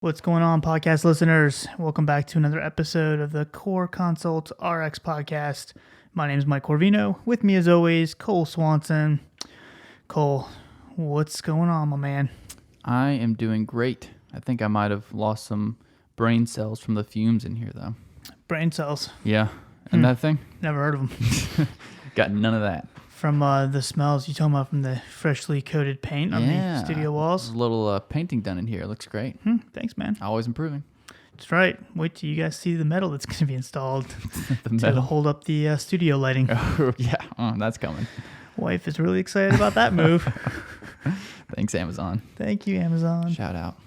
What's going on, podcast listeners? Welcome back to another episode of the Core Consult RX podcast. My name is Mike Corvino. With me, as always, Cole Swanson. Cole, what's going on, my man? I am doing great. I think I might have lost some brain cells from the fumes in here, though. Brain cells. Yeah. And that thing? Never heard of them. Got none of that. From the smells you talking about from the freshly coated paint on the studio walls? There's a little painting done in here. It looks great. Thanks, man. Always improving. That's right. Wait till you guys see the metal that's going to be installed The metal. to hold up the studio lighting. Oh, yeah. Oh, that's coming. Wife is really excited about that move. Thanks, Amazon. Thank you, Amazon. Shout out.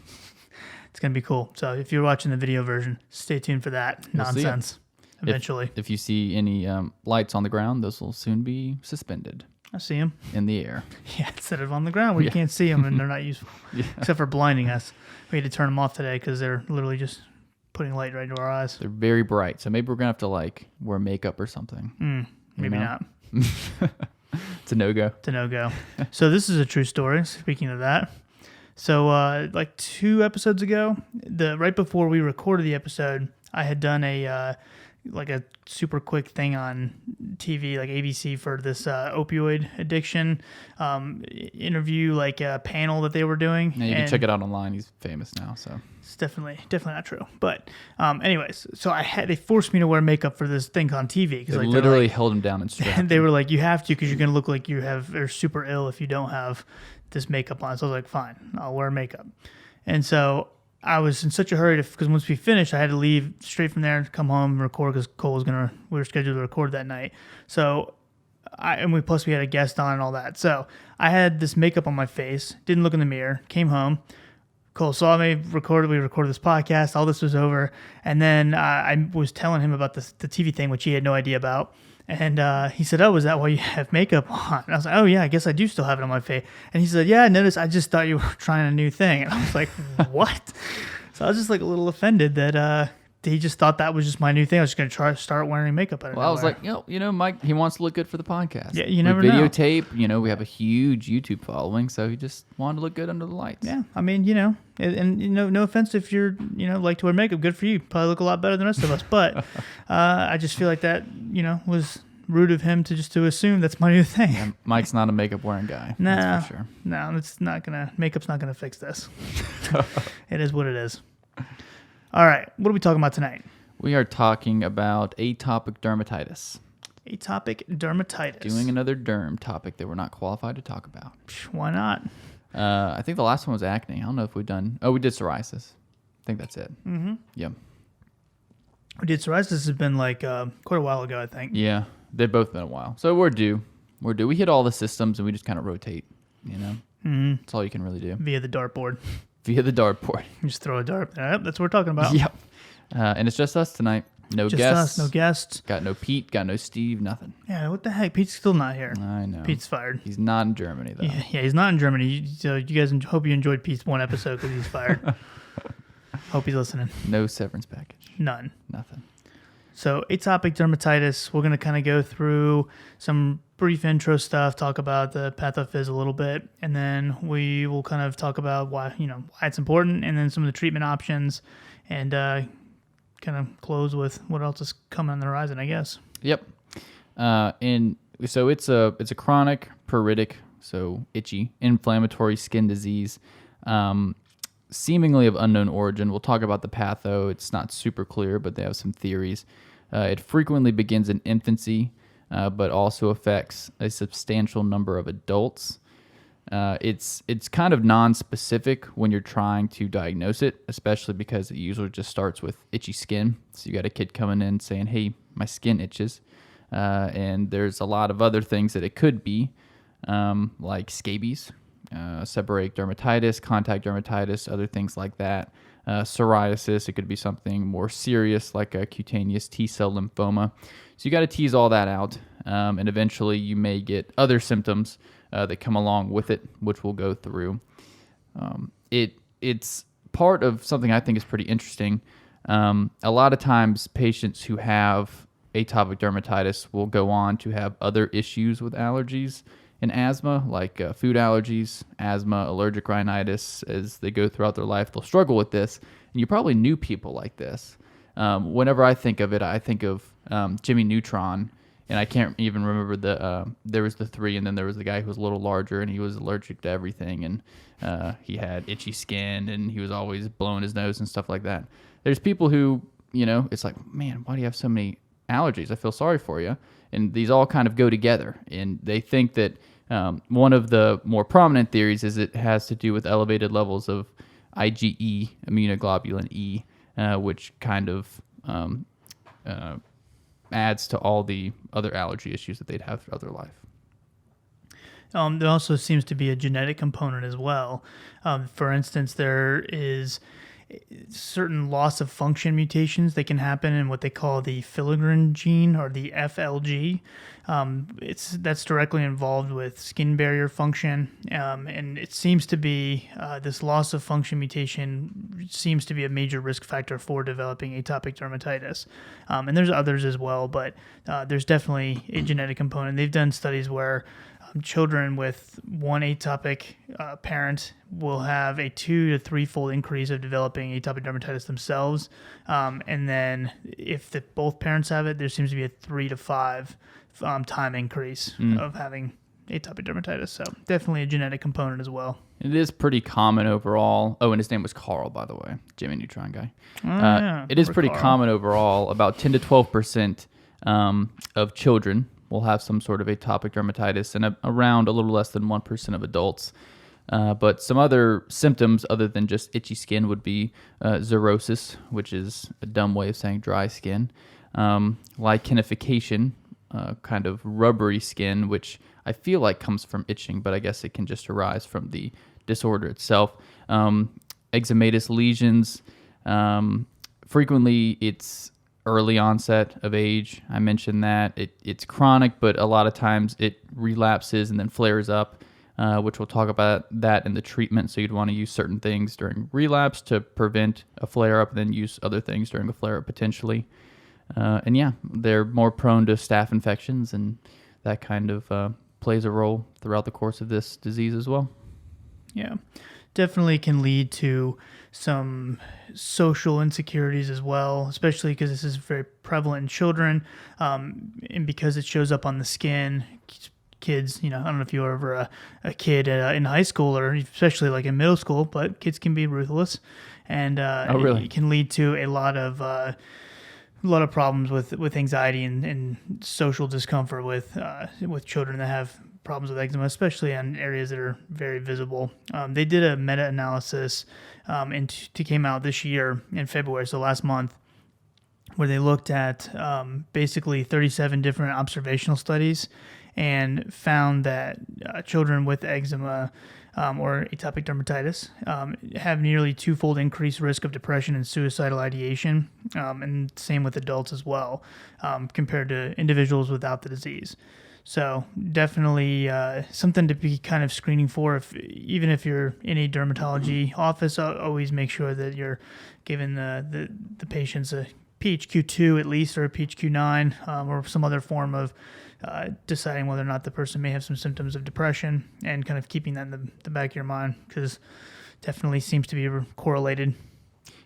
It's going to be cool. So if you're watching the video version, stay tuned for that nonsense eventually. If you see any lights on the ground, those will soon be suspended I see them. in the air. Yeah, instead of on the ground where you can't see them and they're not useful, Yeah. except for blinding us. We had to turn them off today because they're literally just putting light right into our eyes. They're very bright. So maybe we're going to have to wear makeup or something. Maybe know? not. It's a no-go. It's a no-go. So this is a true story, speaking of that. So like 2 episodes ago, right before we recorded the episode, I had done a super quick thing on TV, like ABC, for this opioid addiction interview, like a panel that they were doing. Yeah, you can check it out online. He's famous now, so it's definitely not true. But anyways, so they forced me to wear makeup for this thing on TV because they literally held him down and strapped him. they were like, you have to because you're gonna look like you're super ill if you don't have this makeup on. So I was like, fine, I'll wear makeup. And so I was in such a hurry because once we finished, I had to leave straight from there and come home and record because Cole was we were scheduled to record that night. So plus we had a guest on and all that. So I had this makeup on my face, didn't look in the mirror, came home. Cole saw me, we recorded this podcast, all this was over. And then I was telling him about the TV thing, which he had no idea about. And he said, oh, is that why you have makeup on? And I was like, oh, yeah, I guess I do still have it on my face. And he said, yeah, I noticed. I just thought you were trying a new thing. And I was like, what? So I was just like a little offended that he just thought that was just my new thing. I was just going to start wearing makeup. Well, I was like, Mike, he wants to look good for the podcast. Yeah, you never know. Videotape, we have a huge YouTube following, so he just wanted to look good under the lights. Yeah, I mean, no offense if you're, like to wear makeup, good for you. Probably look a lot better than the rest of us. But I just feel like that, was rude of him to assume that's my new thing. Yeah, Mike's not a makeup wearing guy. No, that's for sure. No, makeup's not gonna fix this. It is what it is. All right, what are we talking about tonight? We are talking about atopic dermatitis. Atopic dermatitis. Doing another derm topic that we're not qualified to talk about. Why not? I think the last one was acne. I don't know if we did psoriasis. I think that's it. Mm-hmm. Yep. We did psoriasis. Has been like quite a while ago, I think. Yeah, they've both been a while. So we're due. We hit all the systems and we just kind of rotate, Mm-hmm. That's all you can really do. Via the dartboard. You just throw a dart. Yep, that's what we're talking about. Yep. And it's just us tonight. No just guests. Us, no guests. Got no Pete. Got no Steve. Nothing. Yeah, what the heck? Pete's still not here. I know. Pete's fired. He's not in Germany, though. Yeah, he's not in Germany. So you guys hope you enjoyed Pete's one episode because he's fired. Hope he's listening. No severance package. None. Nothing. So atopic dermatitis, we're going to kind of go through some brief intro stuff, talk about the pathophys a little bit, and then we will kind of talk about why it's important, and then some of the treatment options, and kind of close with what else is coming on the horizon, I guess. Yep. And so it's a chronic, pruritic, so itchy, inflammatory skin disease, seemingly of unknown origin. We'll talk about the patho. It's not super clear, but they have some theories. It frequently begins in infancy, but also affects a substantial number of adults. It's kind of non-specific when you're trying to diagnose it, especially because it usually just starts with itchy skin. So you got a kid coming in saying, hey, my skin itches. And there's a lot of other things that it could be, like scabies, seborrheic dermatitis, contact dermatitis, other things like that. Psoriasis, it could be something more serious like a cutaneous T-cell lymphoma. So you got to tease all that out, and eventually you may get other symptoms that come along with it, which we'll go through. It's part of something I think is pretty interesting. A lot of times patients who have atopic dermatitis will go on to have other issues with allergies and asthma, like food allergies, asthma, allergic rhinitis. As they go throughout their life, they'll struggle with this. and you probably knew people like this. Whenever I think of it, I think of Jimmy Neutron, and I can't even remember there was the 3, and then there was the guy who was a little larger, and he was allergic to everything, and he had itchy skin, and he was always blowing his nose and stuff like that. There's people who, it's like, man, why do you have so many allergies? I feel sorry for you. And these all kind of go together, and they think that one of the more prominent theories is it has to do with elevated levels of IgE, immunoglobulin E, which kind of adds to all the other allergy issues that they'd have throughout their life. There also seems to be a genetic component as well. For instance, there is certain loss of function mutations that can happen in what they call the filigran gene, or the FLG. That's directly involved with skin barrier function, and it seems to be this loss of function mutation seems to be a major risk factor for developing atopic dermatitis. And there's others as well, but there's definitely a genetic component. They've done studies where children with one atopic parent will have a 2 to 3-fold increase of developing atopic dermatitis themselves. And then if both parents have it, there seems to be a 3 to 5 time increase of having atopic dermatitis. So definitely a genetic component as well. It is pretty common overall. Oh, and his name was Carl, by the way, Jimmy Neutron guy. Yeah, it is pretty Carl. common overall. About 10 to 12% of children will have some sort of atopic dermatitis, and around a little less than 1% of adults. But some other symptoms other than just itchy skin would be xerosis, which is a dumb way of saying dry skin, lichenification, kind of rubbery skin, which I feel like comes from itching, but I guess it can just arise from the disorder itself. Eczematous lesions, frequently it's early onset of age. I mentioned that. It's chronic, but a lot of times it relapses and then flares up, which we'll talk about that in the treatment. So you'd want to use certain things during relapse to prevent a flare-up, and then use other things during a flare-up potentially. And yeah, they're more prone to staph infections, and that kind of plays a role throughout the course of this disease as well. Yeah, definitely can lead to some social insecurities as well, especially because this is very prevalent in children, and because it shows up on the skin. Kids, I don't know if you were ever a kid in high school, or especially like in middle school, but kids can be ruthless, and really? It can lead to a lot of problems with anxiety and social discomfort with children that have problems with eczema, especially in areas that are very visible. They did a meta-analysis and came out this year in February, so last month, where they looked at basically 37 different observational studies and found that children with eczema or atopic dermatitis have nearly 2-fold increased risk of depression and suicidal ideation, and same with adults as well, compared to individuals without the disease. So definitely something to be kind of screening for. Even if you're in a dermatology office, always make sure that you're giving the patients a PHQ-2 at least, or a PHQ-9, or some other form of deciding whether or not the person may have some symptoms of depression, and kind of keeping that in the back of your mind, because definitely seems to be correlated.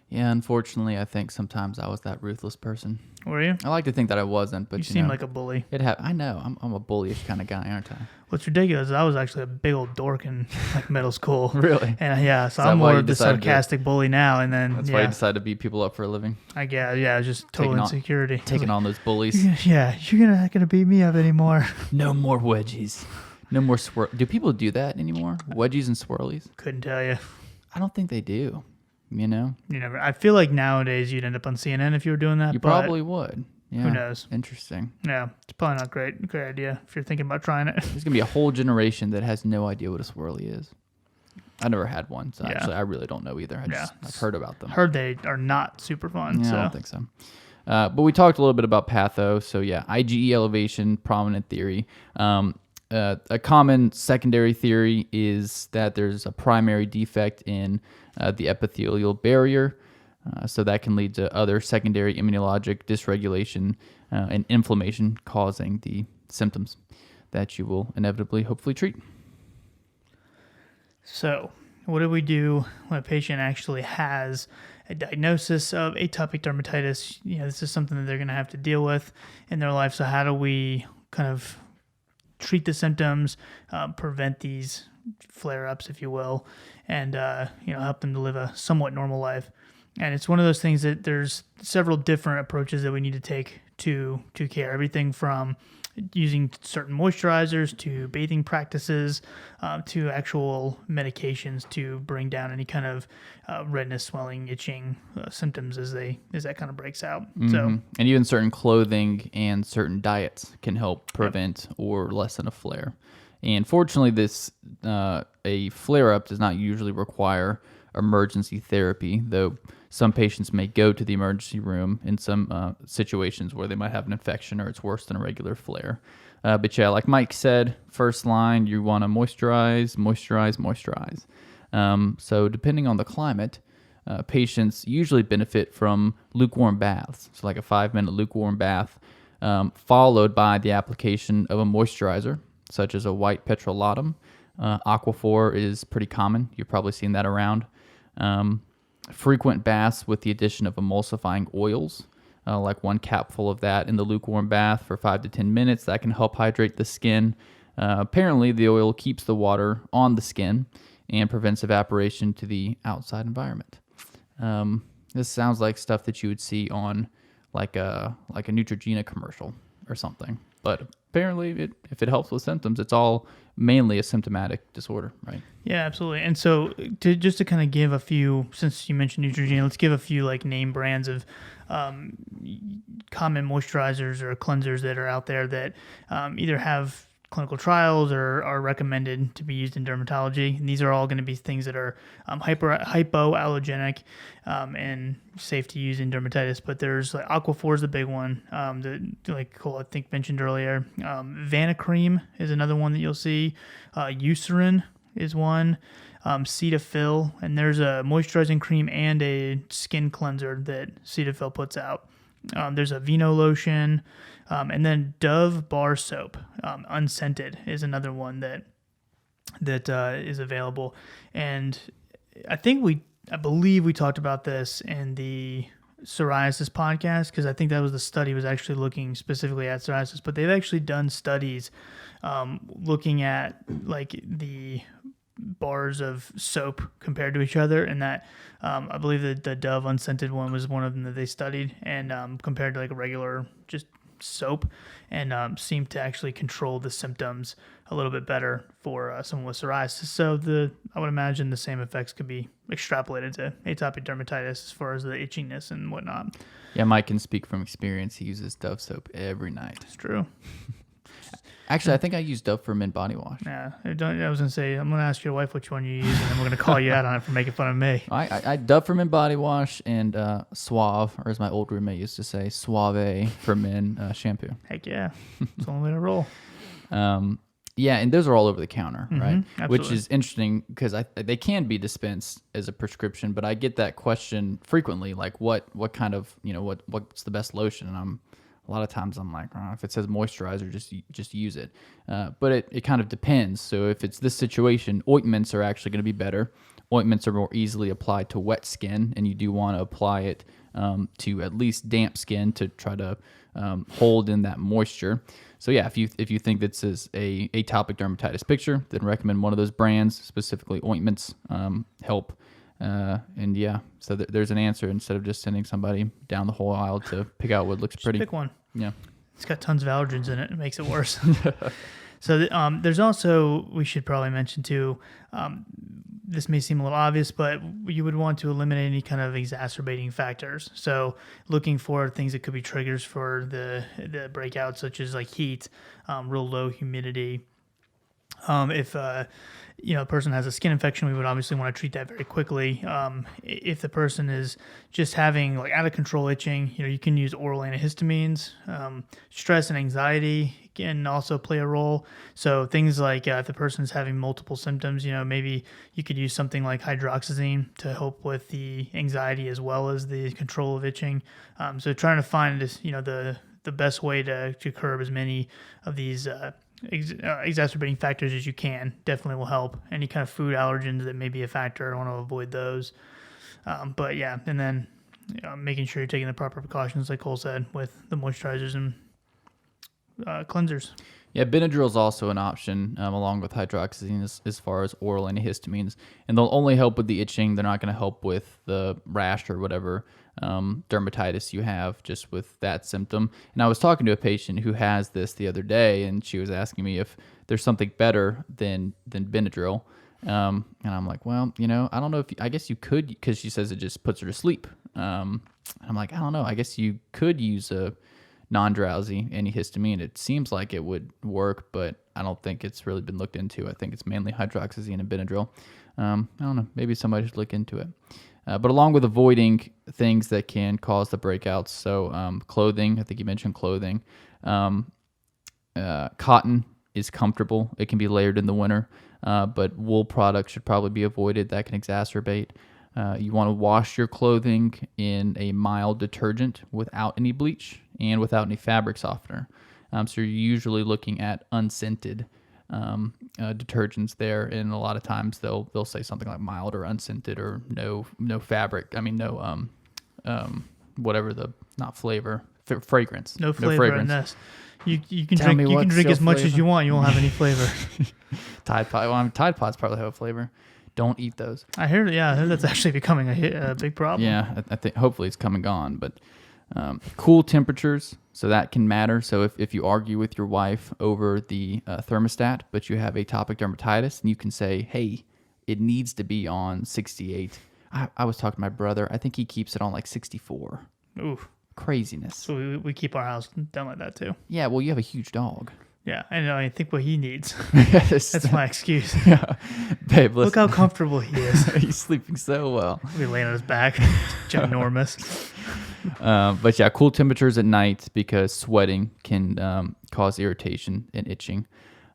Yeah, unfortunately, I think sometimes I was that ruthless person. Were you? I like to think that I wasn't, but you seem like a bully. I know. I'm a bullyish kind of guy, aren't I? What's ridiculous is I was actually a big old dork in like middle school. Really? And yeah, so I'm more of the sarcastic bully now. And then that's why you decided to beat people up for a living. Just total insecurity. Taking on those bullies. Yeah, you're not gonna beat me up anymore. No more wedgies. No more swirl. Do people do that anymore? Wedgies and swirlies? Couldn't tell you. I don't think they do. You know? You never. I feel like nowadays you'd end up on CNN if you were doing that. You probably would. Yeah. Who knows? Interesting. Yeah, it's probably not great idea if you're thinking about trying it. There's gonna be a whole generation that has no idea what a swirly is. I never had one, so actually I really don't know either. I've heard about them. Heard they are not super fun. Yeah, so. I don't think so. But we talked a little bit about patho. So yeah, IgE elevation, prominent theory. A common secondary theory is that there's a primary defect in the epithelial barrier. So that can lead to other secondary immunologic dysregulation and inflammation, causing the symptoms that you will inevitably, hopefully, treat. So what do we do when a patient actually has a diagnosis of atopic dermatitis, this is something that they're going to have to deal with in their life. So how do we kind of treat the symptoms, prevent these flare-ups, if you will, and help them to live a somewhat normal life? And it's one of those things that there's several different approaches that we need to take to care. Everything from using certain moisturizers to bathing practices to actual medications to bring down any kind of redness, swelling, itching symptoms as that kind of breaks out. So, and even certain clothing and certain diets can help prevent or lessen a flare. And fortunately, a flare-up does not usually require emergency therapy, though some patients may go to the emergency room in some situations where they might have an infection or it's worse than a regular flare. But yeah, like Mike said, first line, you want to moisturize. So depending on the climate, patients usually benefit from lukewarm baths. So like a 5-minute lukewarm bath, followed by the application of a moisturizer, such as a white petrolatum. Aquaphor is pretty common. You've probably seen that around. Frequent baths with the addition of emulsifying oils, like 1 capful of that in the lukewarm bath for 5 to 10 minutes. That can help hydrate the skin. Apparently, the oil keeps the water on the skin and prevents evaporation to the outside environment. This sounds like stuff that you would see on like a Neutrogena commercial or something. But apparently, if it helps with symptoms, it's all mainly a symptomatic disorder, right? Yeah, absolutely. And so just to kind of give a few, since you mentioned Neutrogena, let's give a few like name brands of common moisturizers or cleansers that are out there that either have clinical trials or are recommended to be used in dermatology. And these are all going to be things that are hypoallergenic and safe to use in dermatitis. But there's like Aquaphor is the big one that like Cole I think mentioned earlier. Vanicream is another one that you'll see. Eucerin is one. Cetaphil, and there's a moisturizing cream and a skin cleanser that Cetaphil puts out. There's a Vino lotion, and then Dove bar soap, unscented, is another one that is available. And I believe we talked about this in the psoriasis podcast, because I think that was the study was actually looking specifically at psoriasis, but they've actually done studies looking at like the bars of soap compared to each other, and that I believe that the Dove unscented one was one of them that they studied, and compared to like a regular just soap, and seemed to actually control the symptoms a little bit better for someone with psoriasis. So I would imagine the same effects could be extrapolated to atopic dermatitis as far as the itchiness and whatnot. Yeah, Mike can speak from experience. He uses Dove soap every night. It's true. Actually, I think I use Dove for men body wash. Yeah, I was going to say, I'm going to ask your wife which one you use, and then we're going to call you out on it for making fun of me. I Dove for men body wash and Suave, or as my old roommate used to say, Suave for men shampoo. Heck yeah. It's the only way to roll. Yeah, and those are all over the counter, right? Absolutely. Which is interesting because they can be dispensed as a prescription, but I get that question frequently, like what kind of, what's the best lotion? And a lot of times I'm like, oh, if it says moisturizer, just use it. But it kind of depends. So if it's this situation, ointments are actually going to be better. Ointments are more easily applied to wet skin, and you do want to apply it to at least damp skin to try to hold in that moisture. So yeah, if you think this is a atopic dermatitis picture, then recommend one of those brands, specifically ointments, help. And yeah, so there's an answer instead of just sending somebody down the whole aisle to pick out what looks pretty. Pick one. Yeah. It's got tons of allergens in it. It makes it worse. So there's also, we should probably mention too, this may seem a little obvious, but you would want to eliminate any kind of exacerbating factors. So looking for things that could be triggers for the breakout, such as like heat, real low humidity. If a person has a skin infection, we would obviously want to treat that very quickly. If the person is just having like out of control itching, you can use oral antihistamines. Stress and anxiety can also play a role. So things like if the person is having multiple symptoms, maybe you could use something like hydroxyzine to help with the anxiety as well as the control of itching. So trying to find this, the best way to curb as many of these exacerbating factors as you can definitely will help. Any kind of food allergens that may be a factor, I want to avoid those. But yeah, and then making sure you're taking the proper precautions, like Cole said, with the moisturizers and cleansers. Yeah, Benadryl is also an option along with hydroxyzine as far as oral antihistamines. And they'll only help with the itching. They're not going to help with the rash or whatever dermatitis you have just with that symptom. And I was talking to a patient who has this the other day, and she was asking me if there's something better than Benadryl. And I'm like, well, I don't know I guess you could, because she says it just puts her to sleep. I'm like, I don't know. I guess you could use a non-drowsy antihistamine. It seems like it would work, but I don't think it's really been looked into. I think it's mainly hydroxyzine and Benadryl. I don't know. Maybe somebody should look into it. But along with avoiding things that can cause the breakouts, so clothing, I think you mentioned clothing. Cotton is comfortable. It can be layered in the winter, but wool products should probably be avoided. That can exacerbate. You want to wash your clothing in a mild detergent without any bleach and without any fabric softener. So you're usually looking at unscented detergents there, and a lot of times they'll say something like mild or unscented or no fabric. I mean whatever the not flavor fragrance. No flavor in this. You can drink as much as you want. You won't have any flavor. Tide Pod. Well, Tide Pods probably have a flavor. Don't eat those. I heard that's actually becoming a big problem. Yeah, I think hopefully it's come and gone, but cool temperatures, so that can matter. So if you argue with your wife over the thermostat, but you have atopic dermatitis, and you can say, hey, it needs to be on 68. I was talking to my brother. I think he keeps it on like 64. Oof. Craziness. So we keep our house done like that too. Yeah, well, you have a huge dog. Yeah, I know. I think what he needs. That's my excuse. Yeah. Babe, listen. Look how comfortable he is. He's sleeping so well. He'll be laying on his back. Ginormous. But yeah, cool temperatures at night, because sweating can cause irritation and itching.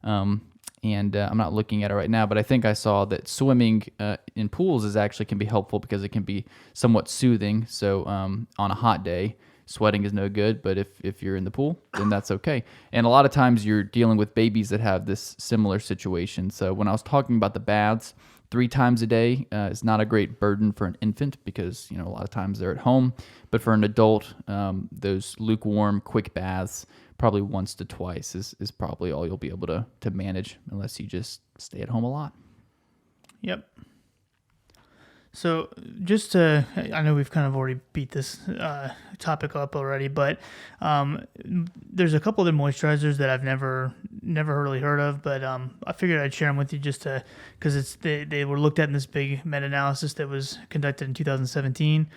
And I'm not looking at it right now, but I think I saw that swimming in pools can be helpful because it can be somewhat soothing. So on a hot day, sweating is no good, but if you're in the pool, then that's okay. And a lot of times you're dealing with babies that have this similar situation. So when I was talking about the baths, 3 times a day is not a great burden for an infant, because a lot of times they're at home. But for an adult, those lukewarm, quick baths, probably once to twice is probably all you'll be able to manage, unless you just stay at home a lot. Yep. So I know we've kind of already beat this topic up already, but there's a couple of moisturizers that I've never really heard of, but I figured I'd share them with you because they were looked at in this big meta-analysis that was conducted in 2017.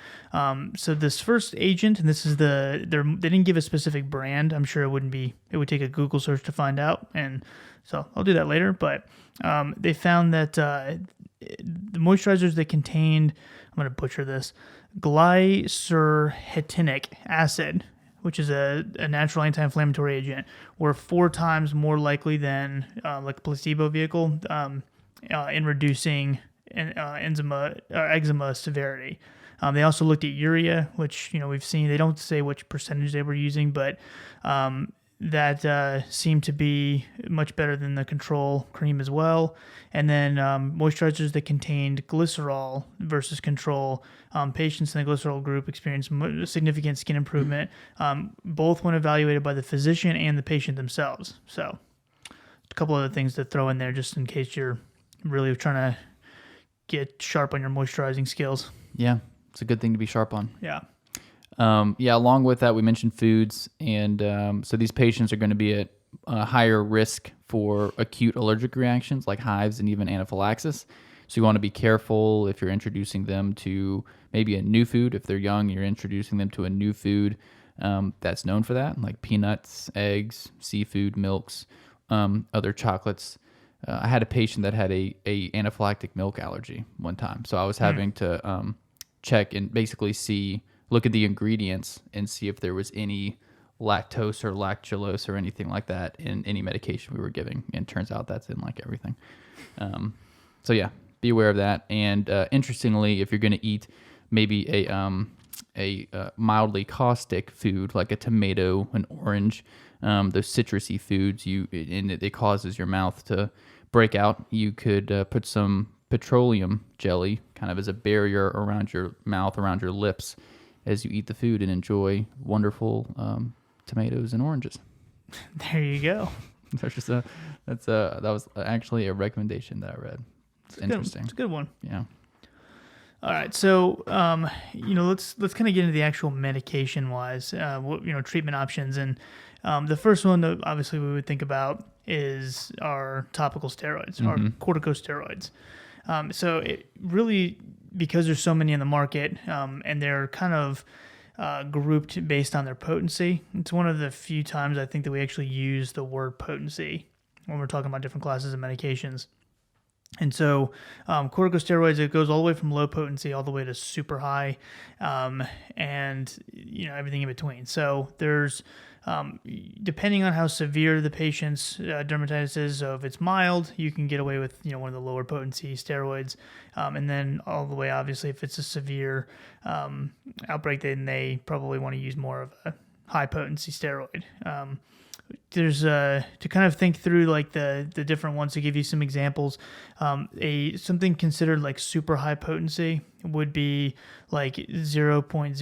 So this first agent, and this is they didn't give a specific brand. I'm sure it would take a Google search to find out, and so I'll do that later. But they found that the moisturizers that contained, I'm going to butcher this, glycyrrhetinic acid, which is a natural anti-inflammatory agent, were 4 times more likely than like a placebo vehicle in reducing eczema severity. They also looked at urea, which we've seen. They don't say which percentage they were using, but that seemed to be much better than the control cream as well. And then moisturizers that contained glycerol versus control, patients in the glycerol group experienced significant skin improvement, both when evaluated by the physician and the patient themselves. So a couple other things to throw in there just in case you're really trying to get sharp on your moisturizing skills. Yeah, it's a good thing to be sharp on. Yeah. Along with that, we mentioned foods, and so these patients are going to be at higher risk for acute allergic reactions like hives and even anaphylaxis. So you want to be careful if you're introducing them to maybe a new food. If they're young, you're introducing them to a new food that's known for that, like peanuts, eggs, seafood, milks, other chocolates. I had a patient that had a anaphylactic milk allergy one time, so I was having to check and basically look at the ingredients and see if there was any lactose or lactulose or anything like that in any medication we were giving. And it turns out that's in like everything. So yeah, be aware of that. And interestingly, if you're going to eat maybe a mildly caustic food like a tomato, an orange, those citrusy foods, and it causes your mouth to break out, you could put some petroleum jelly, kind of as a barrier around your mouth, around your lips, as you eat the food and enjoy wonderful tomatoes and oranges. There you go. That was actually a recommendation that I read. It's interesting. It's a good one. Yeah. All right, so let's kind of get into the actual medication wise, treatment options, and the first one that obviously we would think about is our topical steroids, our corticosteroids. So it really, because there's so many in the market, and they're kind of grouped based on their potency. It's one of the few times I think that we actually use the word potency when we're talking about different classes of medications. And so corticosteroids, it goes all the way from low potency all the way to super high, and everything in between. So there's, depending on how severe the patient's dermatitis is, so if it's mild, you can get away with one of the lower potency steroids, and then all the way, obviously, if it's a severe outbreak, then they probably want to use more of a high potency steroid. There's to kind of think through like the different ones, to give you some examples. Something considered like super high potency would be like 0.05%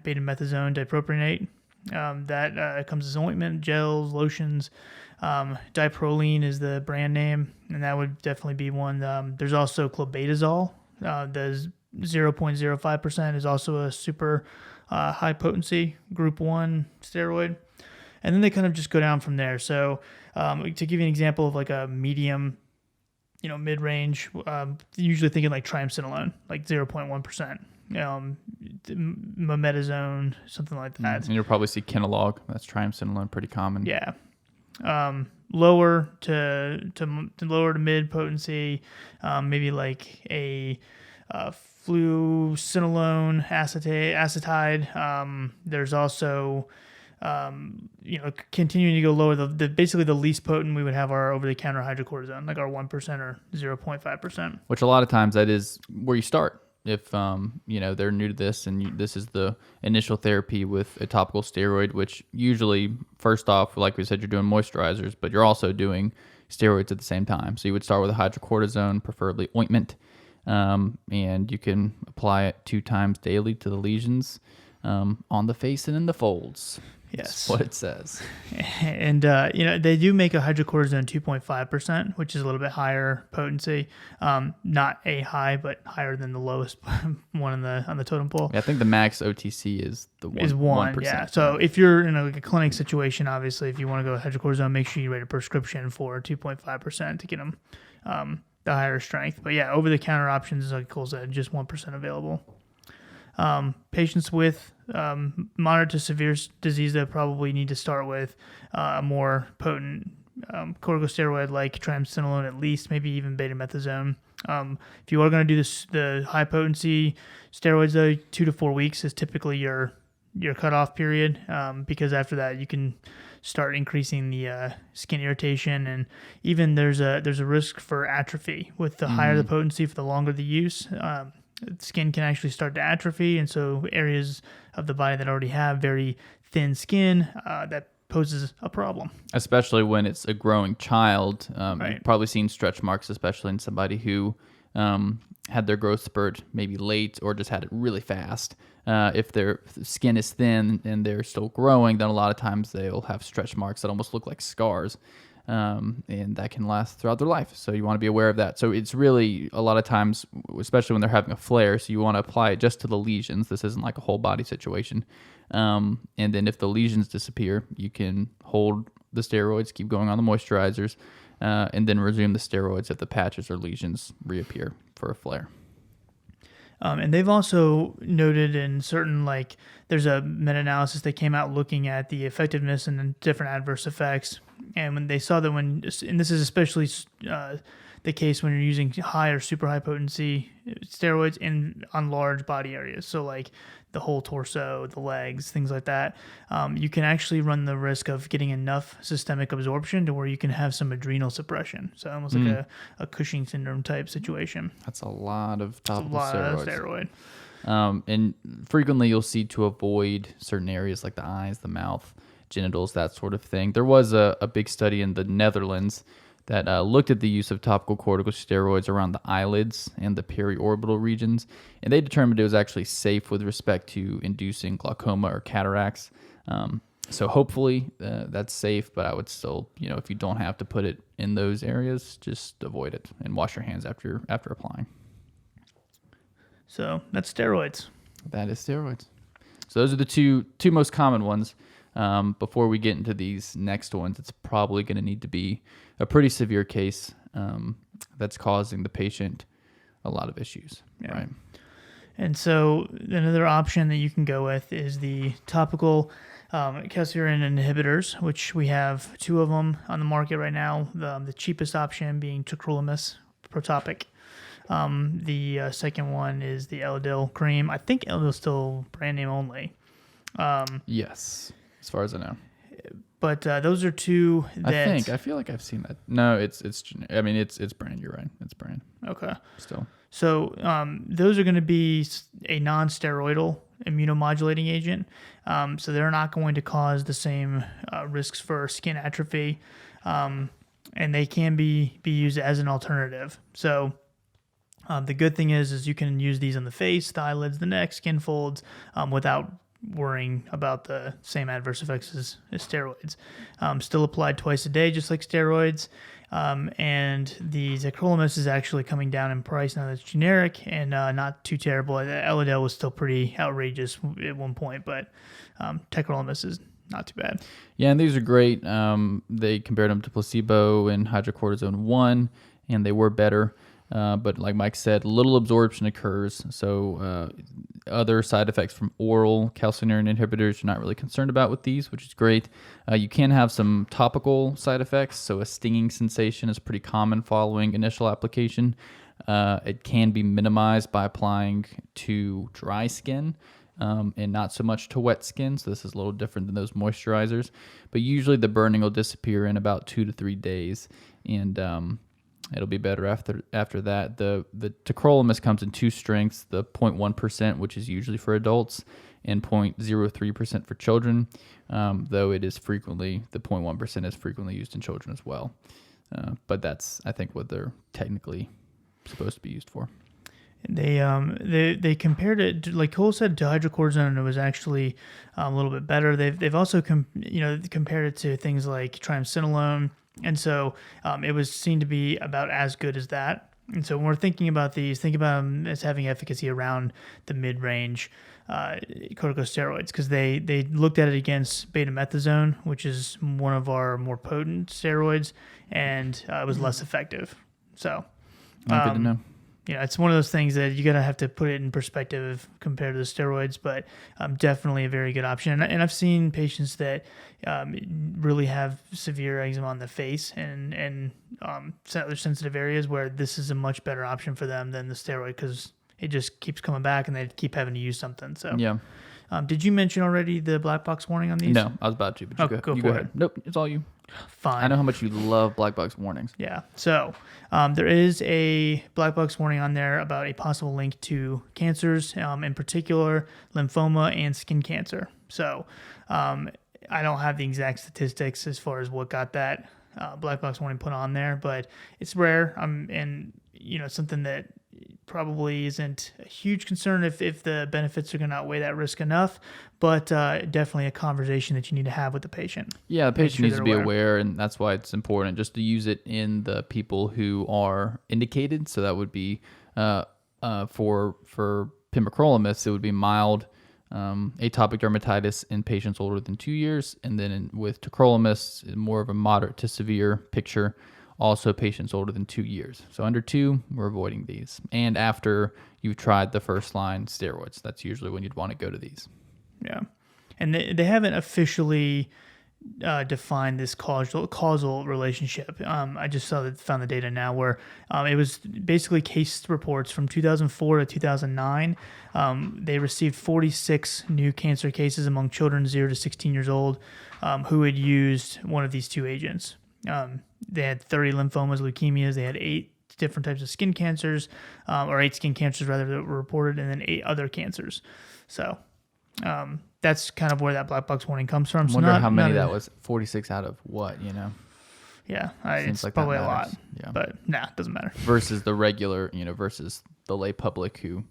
betamethasone dipropionate. That comes as ointment, gels, lotions. Diproline is the brand name, and that would definitely be one. There's also clobetasol. The 0.05% is also a super high potency group 1 steroid. And then they kind of just go down from there. So to give you an example of like a medium, mid-range, usually thinking like triamcinolone, like 0.1%, mometasone, something like that. And you'll probably see Kenalog. That's triamcinolone, pretty common. Yeah. Lower to lower to mid potency, maybe like a fluocinolone acetate. There's also continuing to go lower, basically the least potent we would have our over-the-counter hydrocortisone, like our 1% or 0.5%. Which a lot of times that is where you start. If they're new to this and this is the initial therapy with a topical steroid, which usually, first off, like we said, you're doing moisturizers, but you're also doing steroids at the same time. So you would start with a hydrocortisone, preferably ointment, and you can apply it 2 times daily to the lesions on the face and in the folds. Yes. That's what it says. And, they do make a hydrocortisone 2.5%, which is a little bit higher potency. Not a high, but higher than the lowest one on the totem pole. Yeah, I think the max OTC is the 1%. Is 1%, yeah. So if you're in a clinic situation, obviously, if you want to go with hydrocortisone, make sure you write a prescription for 2.5% to get them the higher strength. But yeah, over-the-counter options, like Cole said, just 1% available. Patients with moderate to severe disease that probably need to start with a more potent corticosteroid like triamcinolone, at least, maybe even betamethasone. If you are going to do the high potency steroids, though, 2 to 4 weeks is typically your cutoff period, because after that you can start increasing the skin irritation, and even there's a risk for atrophy with the higher the potency, for the longer the use. Skin can actually start to atrophy, and so areas of the body that already have very thin skin, that poses a problem. Especially when it's a growing child. Right. You've probably seen stretch marks, especially in somebody who had their growth spurt maybe late or just had it really fast. If their skin is thin and they're still growing, then a lot of times they'll have stretch marks that almost look like scars. And that can last throughout their life. So you want to be aware of that. So it's really a lot of times, especially when they're having a flare, so you want to apply it just to the lesions. This isn't like a whole body situation. And then if the lesions disappear, you can hold the steroids, keep going on the moisturizers, and then resume the steroids if the patches or lesions reappear for a flare. And they've also noted in certain, like, there's a meta-analysis that came out looking at the effectiveness and different adverse effects. And when they saw that and this is especially the case when you're using high or super high potency steroids on large body areas. So like the whole torso, the legs, things like that. You can actually run the risk of getting enough systemic absorption to where you can have some adrenal suppression. So almost like a Cushing syndrome type situation. That's a lot of topical steroid. And frequently you'll see, to avoid certain areas like the eyes, the mouth, genitals, that sort of thing. There was a big study in the Netherlands that looked at the use of topical corticosteroids around the eyelids and the periorbital regions, and they determined it was actually safe with respect to inducing glaucoma or cataracts. So hopefully that's safe, but I would still, if you don't have to put it in those areas, just avoid it and wash your hands after applying. So that's steroids. That is steroids. So those are the two most common ones. Before we get into these next ones, it's probably going to need to be a pretty severe case that's causing the patient a lot of issues, right? And so another option that you can go with is the topical calcineurin inhibitors, which we have 2 of them on the market right now. The cheapest option being tacrolimus Protopic. The second one is the al.The cream. I think al.The is still brand name only. Yes, as far as I know. But those are 2 that I feel like I've seen that. No, it's I mean it's brand. You're right. It's brand. Okay. Still. So those are going to be a non-steroidal immunomodulating agent. So they're not going to cause the same risks for skin atrophy, and they can be used as an alternative. So the good thing is you can use these on the face, the eyelids, the neck, skin folds, without worrying about the same adverse effects as steroids. Still applied twice a day, just like steroids. And the tacrolimus is actually coming down in price now that it's generic and not too terrible. al.The was still pretty outrageous at one point, but tacrolimus is not too bad. Yeah, and these are great. They compared them to placebo and hydrocortisone 1, and they were better. But like Mike said, little absorption occurs. So other side effects from oral calcineurin inhibitors you're not really concerned about with these, which is great. You can have some topical side effects. So a stinging sensation is pretty common following initial application. It can be minimized by applying to dry skin and not so much to wet skin. So this is a little different than those moisturizers. But usually the burning will disappear in about 2 to 3 days. And it'll be better after that. The tacrolimus comes in 2 strengths, the 0.1%, which is usually for adults, and 0.03% for children, though it is frequently, the 0.1% is frequently used in children as well. But that's, I think, what they're technically supposed to be used for. They compared it, like Cole said, to hydrocortisone, and it was actually a little bit better. They've also compared it to things like triamcinolone. And so it was seen to be about as good as that. And so when we're thinking about these, think about them as having efficacy around the mid-range corticosteroids, because they looked at it against betamethasone, which is one of our more potent steroids, and it was less effective. So Good to know. It's one of those things that you gotta have to put it in perspective compared to the steroids, but definitely a very good option. And I've seen patients that really have severe eczema on the face and other sensitive areas where this is a much better option for them than the steroid, because it just keeps coming back and they keep having to use something. So yeah. Did you mention already the black box warning on these? No, I was about to, but you go ahead. Nope, it's all you. Fine. I know how much you love black box warnings. Yeah. So there is a black box warning on there about a possible link to cancers, in particular lymphoma and skin cancer. So I don't have the exact statistics as far as what got that black box warning put on there, but it's rare. And something that probably isn't a huge concern if the benefits are going to outweigh that risk enough, but definitely a conversation that you need to have with the patient. Yeah, the patient needs to be aware, and that's why it's important just to use it in the people who are indicated. So that would be for pimecrolimus, it would be mild atopic dermatitis in patients older than 2 years, and then with tacrolimus, more of a moderate to severe picture. Also patients older than 2 years. So under 2, we're avoiding these. And after you've tried the first line steroids, that's usually when you'd want to go to these. Yeah. And they haven't officially defined this causal relationship. I just found the data now where it was basically case reports from 2004 to 2009. They received 46 new cancer cases among children 0 to 16 years old who had used one of these 2 agents. They had 30 lymphomas, leukemias. They had 8 different types of skin cancers, or 8 skin cancers rather that were reported, and then 8 other cancers. So that's kind of where that black box warning comes from. I wonder how many that was. 46 out of what, Yeah, Seems it's like that probably a lot. matters. Yeah. But it doesn't matter. Versus the regular, versus the lay public who,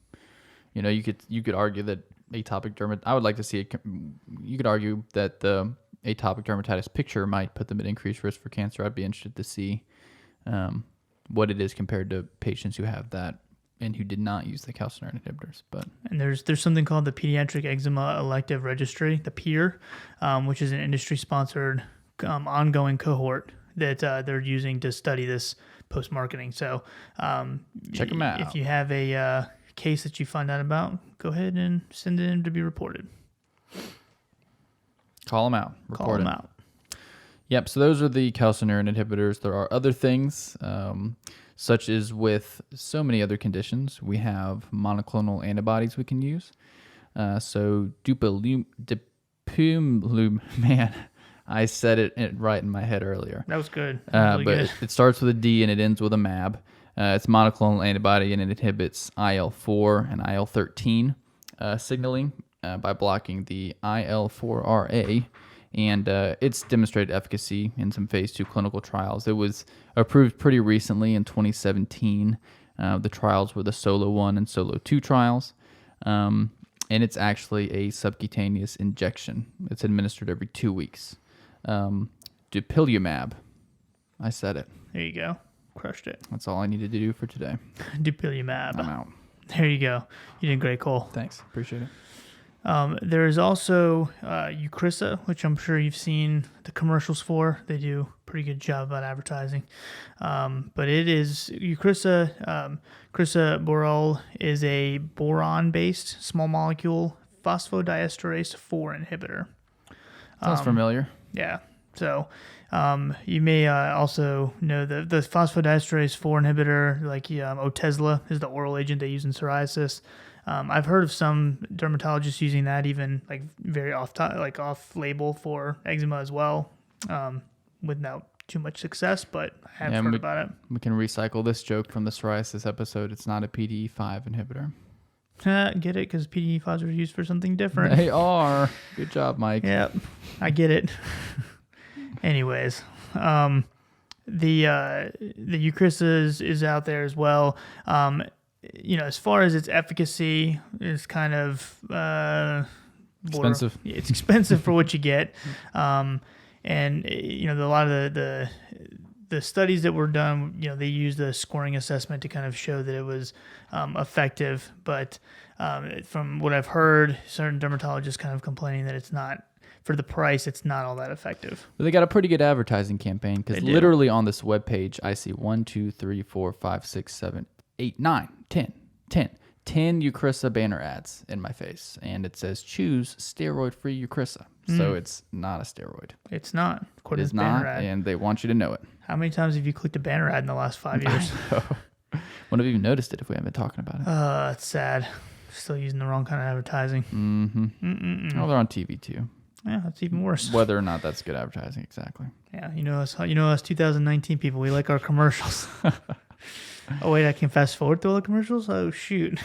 you could argue that atopic dermatitis. I would like to see it. You could argue that the atopic dermatitis picture might put them at increased risk for cancer. I'd be interested to see what it is compared to patients who have that and who did not use the calcineurin inhibitors. And there's something called the Pediatric Eczema Elective Registry, the PEER, which is an industry-sponsored ongoing cohort that they're using to study this post-marketing. So check them out. If you have a case that you find out about, go ahead and send it in to be reported. Call them out. Report them it. out. Yep. So those are the calcineurin inhibitors. There are other things, such as with so many other conditions. We have monoclonal antibodies we can use. So dupilumab, man, I said it right in my head earlier. That was good. Really but good. it starts with a D and it ends with a MAB. It's monoclonal antibody and it inhibits IL-4 and IL-13 signaling by blocking the IL-4RA. And it's demonstrated efficacy in some phase 2 clinical trials. It was approved pretty recently in 2017. The trials were the SOLO 1 and SOLO 2 trials. And it's actually a subcutaneous injection. It's administered every 2 weeks. Dupilumab. I said it. There you go. Crushed it. That's all I needed to do for today. Dupilumab. I'm out. There you go. You did great, Cole. Thanks. Appreciate it. There is also Eucrisa, which I'm sure you've seen the commercials for. They do a pretty good job about advertising. But it is Eucrisa. Crisaborole is a boron-based small molecule phosphodiesterase 4 inhibitor. Sounds familiar. Yeah. So you may also know the phosphodiesterase 4 inhibitor, like Otezla is the oral agent they use in psoriasis. I've heard of some dermatologists using that even like very off label for eczema as well, without too much success, but I have heard about it. We can recycle this joke from the psoriasis episode. It's not a PDE5 inhibitor. Get it? Because PDE5s are used for something different. They are. Good job, Mike. Yep, I get it. Anyways, the Eucrisa is out there as well. As far as its efficacy, is kind of expensive. It's expensive for what you get, and a lot of the studies that were done, they used the scoring assessment to kind of show that it was effective. But from what I've heard, certain dermatologists kind of complaining that it's not. For the price, it's not all that effective. But they got a pretty good advertising campaign because literally on this webpage, I see 1, 2, 3, 4, 5, 6, 7, 8, 9, 10 Eucrisa banner ads in my face. And it says, choose steroid-free Eucrisa. So it's not a steroid. It's not. It is not, and they want you to know it. How many times have you clicked a banner ad in the last 5 years? Wouldn't have even noticed it if we haven't been talking about it. It's sad. Still using the wrong kind of advertising. Mm-hmm. Oh, they're on TV too. Yeah, that's even worse. Whether or not that's good advertising, exactly. Yeah, us 2019 people, we like our commercials. Oh wait, I can fast forward through all the commercials? Oh shoot.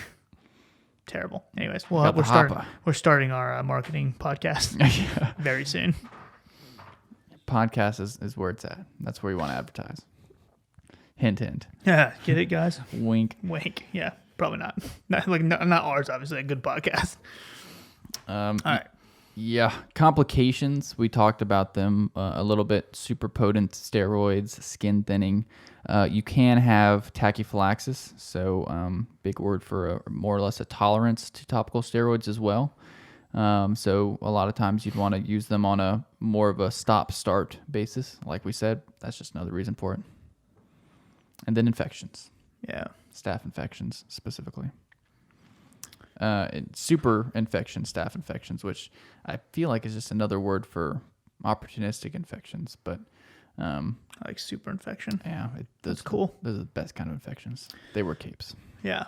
Terrible. Anyways, we're starting our marketing podcast very soon. Podcast is where it's at. That's where you want to advertise. Hint, hint. Yeah, get it, guys? Wink. Wink. Yeah, probably not. Not ours, obviously. A good podcast. All right. Yeah, complications. We talked about them a little bit. Super potent steroids, skin thinning. You can have tachyphylaxis, so big word for more or less a tolerance to topical steroids as well. So a lot of times you'd want to use them on a more of a stop-start basis. Like we said, that's just another reason for it. And then infections. Yeah. Staph infections specifically. Super infection, staph infections, which I feel like is just another word for opportunistic infections, but I like super infection. Yeah, that's cool. Those are the best kind of infections. They were capes. Yeah,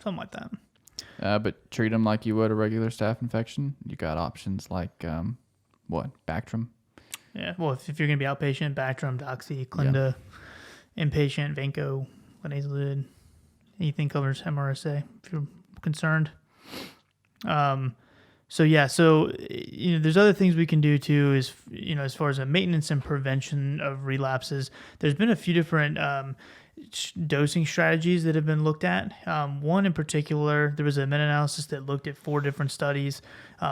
something like that. But treat them like you would a regular staph infection. You got options like Bactrim. Yeah, well, if you're gonna be outpatient, Bactrim, Doxy, Clinda. Inpatient, Vanco, linezolid. Anything covers MRSA if you're concerned. So yeah, so there's other things we can do too. Is as far as a maintenance and prevention of relapses, there's been a few different dosing strategies that have been looked at. One in particular, there was a meta-analysis that looked at 4 different studies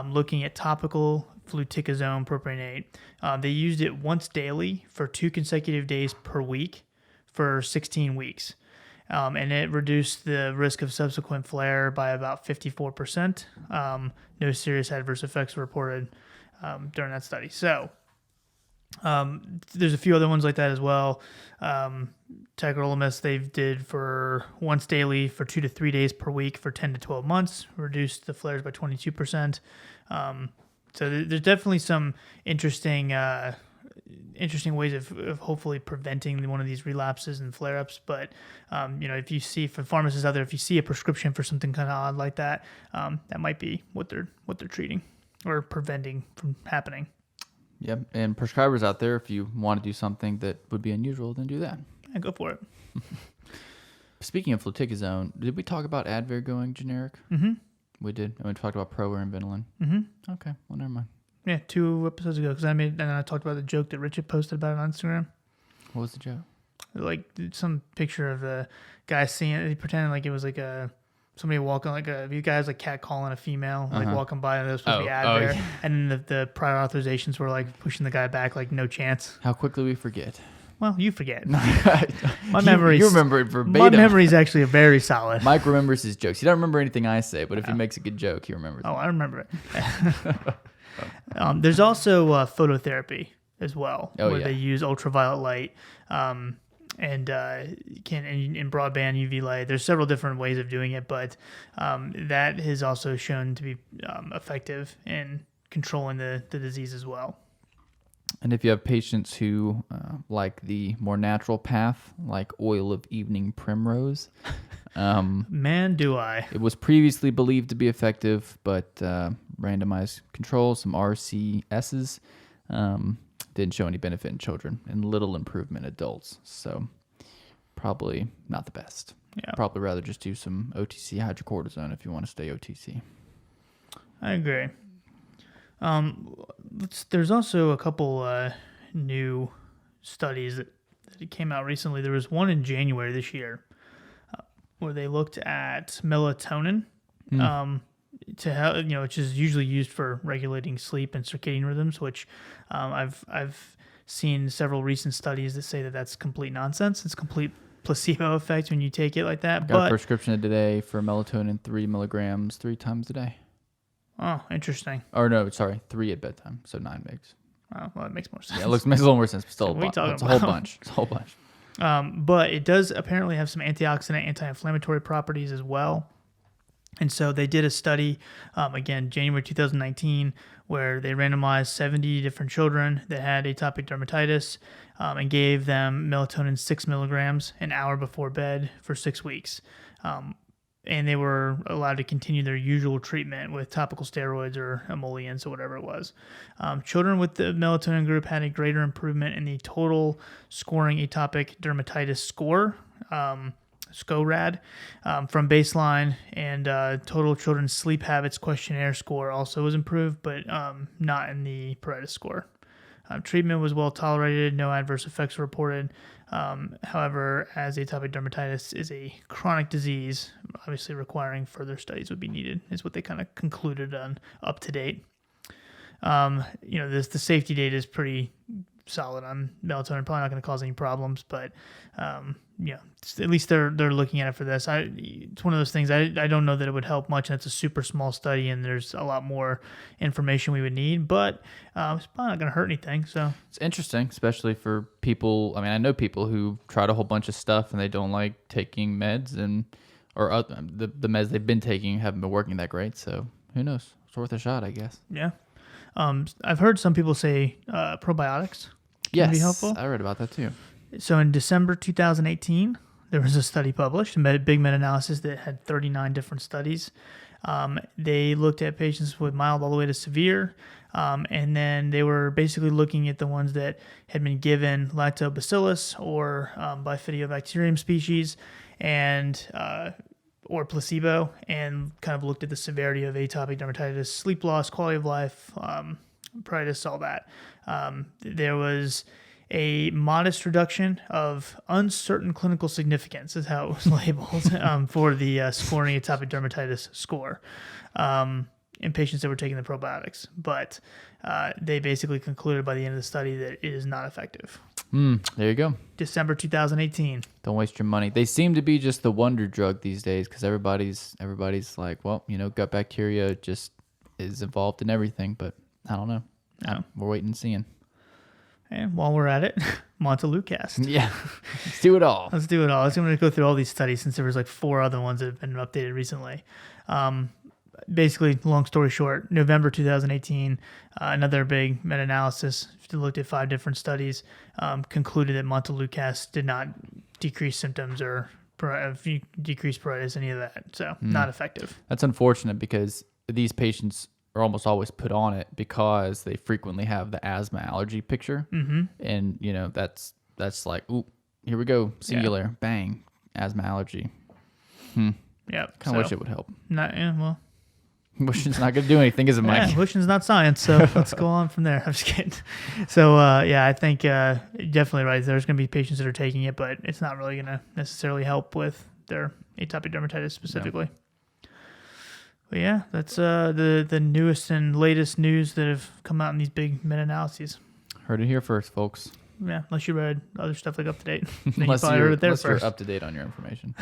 looking at topical fluticasone propionate. They used it once daily for 2 consecutive days per week for 16 weeks. And it reduced the risk of subsequent flare by about 54%. No serious adverse effects were reported during that study. So there's a few other ones like that as well. Tacrolimus they did for once daily for 2 to 3 days per week for 10 to 12 months, reduced the flares by 22%. So there's definitely some interesting ways of hopefully preventing one of these relapses and flare-ups. But if you see, for pharmacists out there, if you see a prescription for something kind of odd like that, that might be what they're treating or preventing from happening. Yep. And prescribers out there, if you want to do something that would be unusual, then do that. Yeah, go for it. Speaking of fluticasone, did we talk about Advair going generic? Mm-hmm. We did. And we talked about Proer and Ventolin. Mm-hmm. Okay. Well, never mind. Yeah, 2 episodes ago, because I talked about the joke that Richard posted about it on Instagram. What was the joke? Like some picture of the guy he pretending like it was like somebody walking, like these guys like catcalling a female, like walking by, and they were supposed to be Advair, yeah. and then the prior authorizations were like pushing the guy back, like no chance. How quickly we forget. Well, you forget. My memory. You remember it verbatim. My memory is actually very solid. Mike remembers his jokes. He doesn't remember anything I say, but if he makes a good joke, he remembers it. Oh, I remember it. There's also phototherapy as well, where they use ultraviolet light and in broadband UV light. There's several different ways of doing it, but that has also shown to be effective in controlling the disease as well. And if you have patients who like the more natural path, like oil of evening primrose, man, do I. It was previously believed to be effective, but randomized controls, some RCSs, didn't show any benefit in children and little improvement in adults. So probably not the best. Yeah. Probably rather just do some OTC hydrocortisone if you want to stay OTC. I agree. There's also a couple new studies that came out recently. There was one in January this year where they looked at melatonin, to help, which is usually used for regulating sleep and circadian rhythms. Which I've seen several recent studies that say that that's complete nonsense. It's complete placebo effect when you take it like that. Got a prescription today for melatonin 3 milligrams 3 times a day. Oh, interesting. Or no, sorry, 3 at bedtime, so 9 mgs. Oh, well, that makes more sense. Yeah, makes a little more sense, but still So it's a whole bunch. It's a whole bunch. But it does apparently have some antioxidant, anti-inflammatory properties as well. And so they did a study, again, January 2019, where they randomized 70 different children that had atopic dermatitis and gave them melatonin 6 milligrams an hour before bed for 6 weeks. And they were allowed to continue their usual treatment with topical steroids or emollients or whatever it was. Children with the melatonin group had a greater improvement in the total scoring atopic dermatitis score, SCORAD, from baseline, and total children's sleep habits questionnaire score also was improved, but not in the pruritus score. Treatment was well tolerated, no adverse effects were reported. However, as atopic dermatitis is a chronic disease, obviously requiring further studies would be needed, is what they kind of concluded on up to date. The safety data is pretty solid on melatonin, probably not going to cause any problems, but at least they're looking at it for this. It's one of those things, I don't know that it would help much, and it's a super small study, and there's a lot more information we would need, but it's probably not going to hurt anything. So it's interesting, especially for people. I mean, I know people who tried a whole bunch of stuff and they don't like taking meds, or the meds they've been taking haven't been working that great. So who knows? It's worth a shot, I guess. Yeah. I've heard some people say probiotics can be helpful. I read about that too. So in December 2018, there was a study published, a big meta-analysis that had 39 different studies. They looked at patients with mild all the way to severe, and then they were basically looking at the ones that had been given lactobacillus or bifidobacterium species, and or placebo, and kind of looked at the severity of atopic dermatitis, sleep loss, quality of life, pruritus, all that. There was a modest reduction of uncertain clinical significance, is how it was labeled, for the scoring atopic dermatitis score in patients that were taking the probiotics. But they basically concluded by the end of the study that it is not effective. There you go. December 2018. Don't waste your money. They seem to be just the wonder drug these days because everybody's like, well, gut bacteria just is involved in everything, but I don't know. No. We're waiting and seeing. And while we're at it, montelukast. Yeah, let's do it all. Let's do it all. I'm going to go through all these studies since there was like 4 other ones that have been updated recently. Basically, long story short, November 2018, another big meta-analysis looked at 5 different studies, concluded that montelukast did not decrease symptoms or decrease pruritus, any of that. So not effective. That's unfortunate because these patients are almost always put on it because they frequently have the asthma allergy picture. And, that's like, ooh, here we go. Singulair, bang, asthma allergy. Yeah. Kind of wish it would help. Well. Wishing's not going to do anything, is it, Mike? Yeah, wishing's not science, so let's go on from there. I'm just kidding. So, I think definitely right. There's going to be patients that are taking it, but it's not really going to necessarily help with their atopic dermatitis specifically. No. But yeah, that's the newest and latest news that have come out in these big meta-analyses. Heard it here first, folks. Yeah, unless you read other stuff like UpToDate. Unless you're up to date on your information.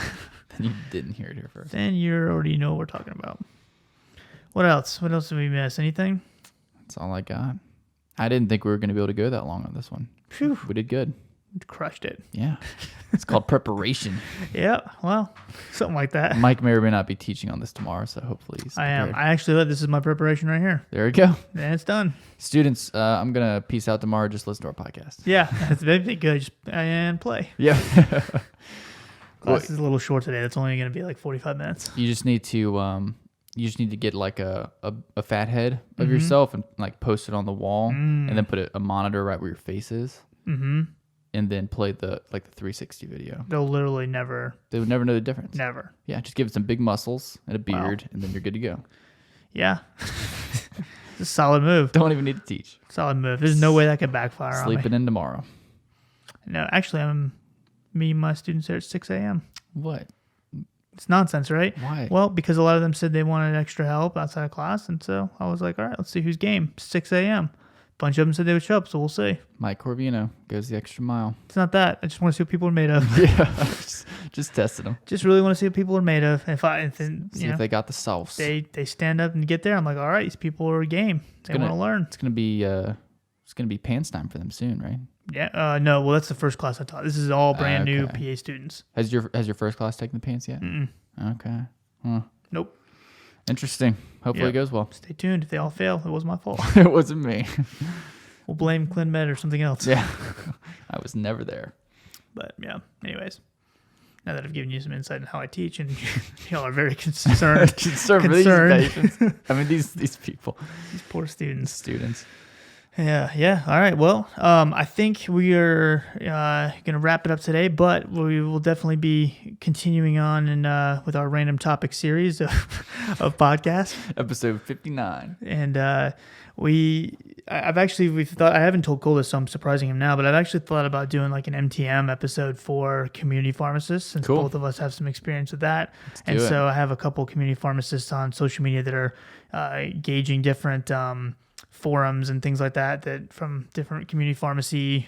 Then you didn't hear it here first. Then you already know what we're talking about. What else? What else did we miss? Anything? That's all I got. I didn't think we were going to be able to go that long on this one. Phew. We did good. Crushed it. Yeah. It's called preparation. Yeah, well, something like that. Mike may or may not be teaching on this tomorrow, so hopefully he's prepared. I am. I actually, this is my preparation right here. There we go. And it's done. Students, I'm going to peace out tomorrow. Just listen to our podcast. Yeah, that'd be good. And play. Yeah. Class is a little short today. That's only going to be like 45 minutes. You just need to... You just need to get like a fat head of yourself and like post it on the wall and then put a monitor right where your face is. And then play the 360 video. They'll literally never. They would never know the difference. Never. Yeah, just give it some big muscles and a beard and then you're good to go. Yeah. It's a solid move. Don't even need to teach. Solid move. There's no way that could backfire on me. Sleeping in tomorrow. No, actually, I'm meeting my students there at 6 a.m. What? It's nonsense, right? Why? Well, because a lot of them said they wanted extra help outside of class, and so I was like, all right, let's see who's game. 6 a.m. A bunch of them said they would show up, so we'll see. Mike Corvino goes the extra mile. It's not that. I just want to see what people are made of. Yeah, just testing them. Just really want to see what people are made of. See if they got the sauce. They stand up and get there. I'm like, all right, these people are game. They want to learn. It's gonna be pants time for them soon, right? Yeah. No. Well, that's the first class I taught. This is all brand new PA students. Has your first class taken the pants yet? Mm-mm. Okay. Huh. Nope. Interesting. Hopefully it goes well. Stay tuned. If they all fail, it was my fault. It wasn't me. We'll blame ClinMed or something else. Yeah. I was never there. But yeah. Anyways, now that I've given you some insight on how I teach, and y'all are very concerned. concerned for these patients. I mean, these people. These poor students. Yeah. All right. Well, I think we are going to wrap it up today, but we will definitely be continuing on with our random topic series of podcasts. Episode 59. And we've thought, I haven't told Cole this, so I'm surprising him now, but I've actually thought about doing like an MTM episode for community pharmacists, since both of us have some experience with that. So I have a couple community pharmacists on social media that are gauging different forums and things like that from different community pharmacy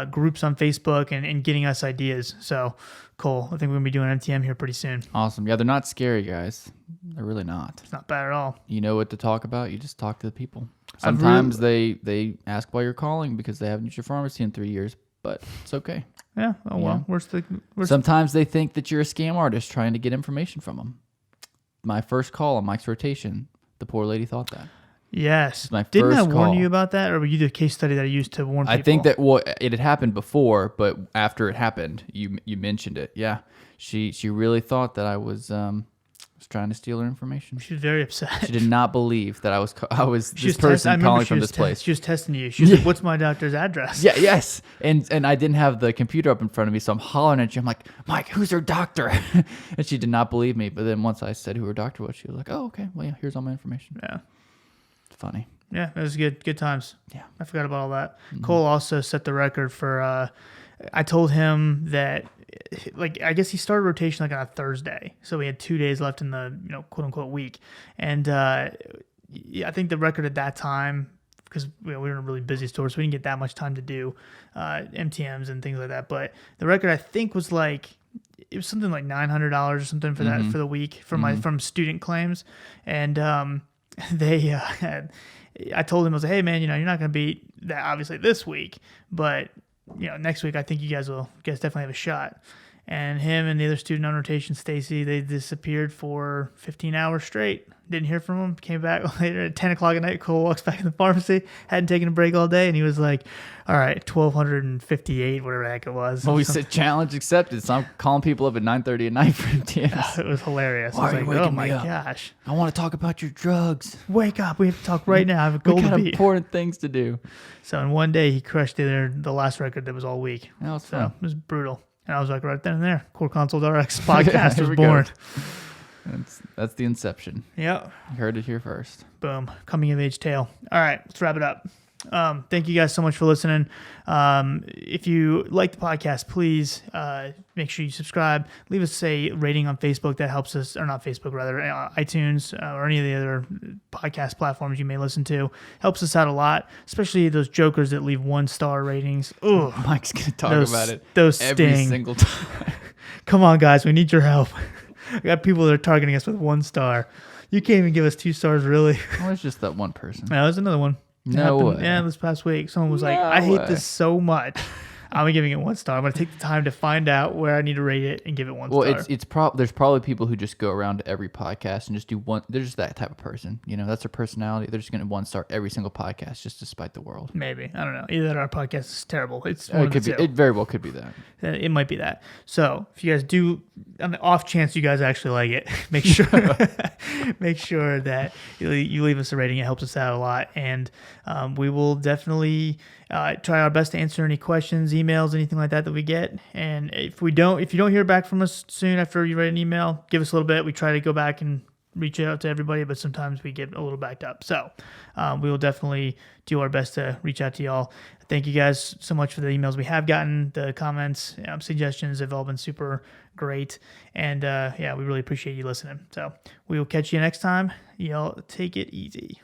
groups on Facebook and getting us ideas. So Cole, I think we're going to be doing MTM here pretty soon. Awesome. Yeah, they're not scary, guys. They're really not. It's not bad at all. You know what to talk about. You just talk to the people. Sometimes they ask why you're calling because they haven't used your pharmacy in 3 years, but it's okay. Yeah. Oh, well, sometimes they think that you're a scam artist trying to get information from them. My first call on Mike's rotation, the poor lady thought that. Yes. Didn't I warn you about that, or were you the case study that I used to warn people? I think that it had happened before, but after it happened, you mentioned it. Yeah, she really thought that I was was trying to steal her information. She was very upset. She did not believe that I was She this was person calling from this place. She was testing you. She was like, "What's my doctor's address?" Yeah, yes. And I didn't have the computer up in front of me, so I'm hollering at you. I'm like, Mike, who's her doctor? And she did not believe me. But then once I said who her doctor was, she was like, oh, okay. Well, yeah, here's all my information. Yeah. It's funny. Yeah, it was good. Good times. Yeah. I forgot about all that. Cole also set the record for, I told him that, like, I guess he started rotation like on a Thursday. So we had 2 days left in the, quote unquote week. And I think the record at that time, because we were in a really busy store, so we didn't get that much time to do MTMs and things like that. But the record, I think, was like, it was something like $900 or something for that for the week from student claims. And I told him, I was like, hey man, you're not going to beat that obviously this week, but next week I think you guys definitely have a shot. And him and the other student on rotation, Stacy, they disappeared for 15 hours straight. Didn't hear from him. Came back later at 10 o'clock at night. Cole walks back in the pharmacy. Hadn't taken a break all day. And he was like, all right, 1,258, whatever the heck it was. Well, we said challenge accepted. So I'm calling people up at 9:30 at night for MTMs. It was hilarious. Why I was are you like, waking oh my me up? gosh. I want to talk about your drugs. Wake up. We have to talk right now. I have a goal We to got beat. important things to do. So in one day, he crushed the last record that was all week. That was So fun. it was brutal. And I was like, right then and there, Core Consult RX podcast Here was we born. go. That's the inception. Yep. You heard it here first. Boom. Coming of age tale. All right, let's wrap it up. Thank you guys so much for listening. If you like the podcast, please make sure you subscribe. Leave us a rating on Facebook. That helps us, or not Facebook, rather, iTunes or any of the other podcast platforms you may listen to. Helps us out a lot, especially those jokers that leave 1-star ratings. Ugh. Mike's going to talk about it those every sting. single time. Come on, guys. We need your help. I got people that are targeting us with 1 star. You can't even give us 2 stars, really. Well, it's just that one person. No, there's another one. No way. Yeah, this past week, someone was like, No I hate way. this so much. I'm giving it 1 star. I'm going to take the time to find out where I need to rate it and give it 1 Well, star. there's probably people who just go around to every podcast and just do one. They're just that type of person. That's their personality. They're just going to 1-star every single podcast just to spite the world. Maybe. I don't know. Either that or our podcast is terrible. It's one It of could the be. two. It very well could be that. It might be that. So if you guys do, on the off chance you guys actually like it, make sure that you leave us a rating. It helps us out a lot, and we will definitely try our best to answer any questions, emails, anything like that we get. And if you don't hear back from us soon after you write an email, give us a little bit. We try to go back and reach out to everybody, but sometimes we get a little backed up. So we will definitely do our best to reach out to y'all. Thank you guys so much for the emails we have gotten. The comments, suggestions have all been super great. And we really appreciate you listening. So we will catch you next time. Y'all take it easy.